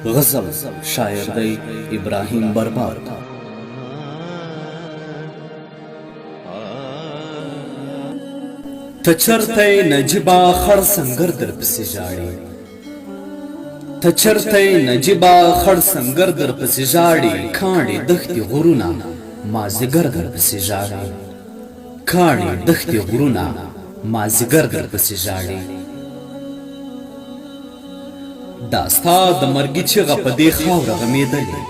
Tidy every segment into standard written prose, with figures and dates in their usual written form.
غزل شاعر دی ابراهیم برباد. ته چرته نجیبا خړ سنگر در پسې ژاړي، ته چرته نجیبا خړ سنگر در پسې ژاړي، کاڼي دښتې غرونه مازیګر در پسې ژاړي، کاڼي دښتې غرونه مازیګر در پسې ژاړي. دا ستا د مرګي چیغه په دې خاوره غمېدلې،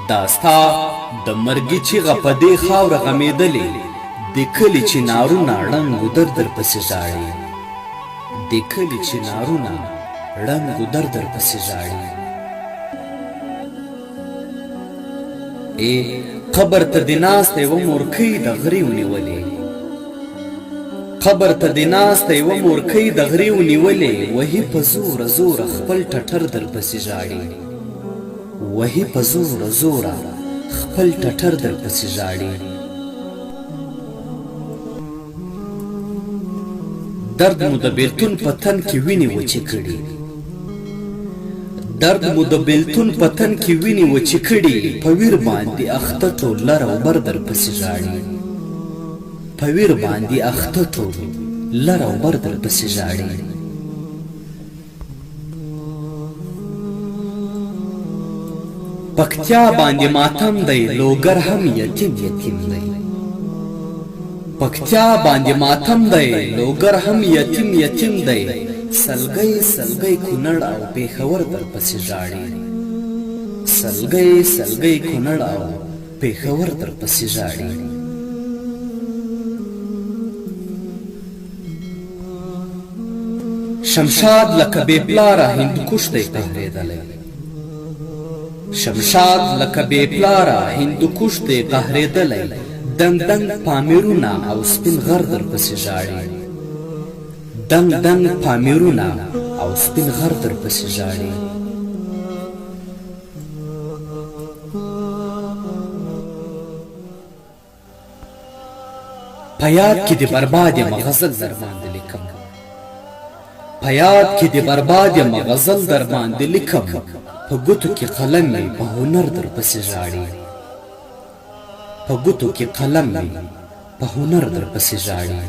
دا ستا د مرګي چیغه په دې خاوره غمېدلې، د کلي چنارونه ړنګ ودر در پسې ژاړي، د کلي چنارونه ړنګ ودر در پسې ژاړي. ای قبر ته دې ناسته یوه مورکۍ د غرې ونیولې، قبر ته دې ناسته یوه مورکۍ د غرې ونیولې، وهي په زوره زوره خپل ټټر در پسې ژاړي، وهي په زوره زوره خپل ټټر در پسې ژاړي. درد مو د بیلتون په تن کې وینې وچې کړي، درد مو د بیلتون په تن کې وینې وچې کړي، په ویر باندې اخته ټول لر او بر در پسې ژاړي، په ویر باندې اخته ټول لر او بر در پسې ژاړي. پکتیا باندې ماتم دی لوګر هم یتیم یتیم دی، پکتیا باندې ماتم دی لوګر هم یتیم یتیم دی، سلګۍ سلګۍ کونړ او پېښور در پسې ژاړي، سلګۍ سلګۍ کونړ او پېښور در پسې ژاړي. شمشاد لکه بې پلاره هندوکش دی قهرېدلی، شمشاد لکه بې پلاره هندوکش دی قهرېدلی، دنګ دنګ پامیرونه او سپین غر در پسې ژاړي، دنګ دنګ پامیرونه او سپین غر در پسې ژاړي. په یاد کې د برباد یم غزل در باندې لیکم، په یاد کې د برباد یم غزل در باندې لیکم، په ګوتو کې قلم مې په هنر در پسې ژاړي، په ګوتو کې قلم مې په هنر در پسې ژاړي.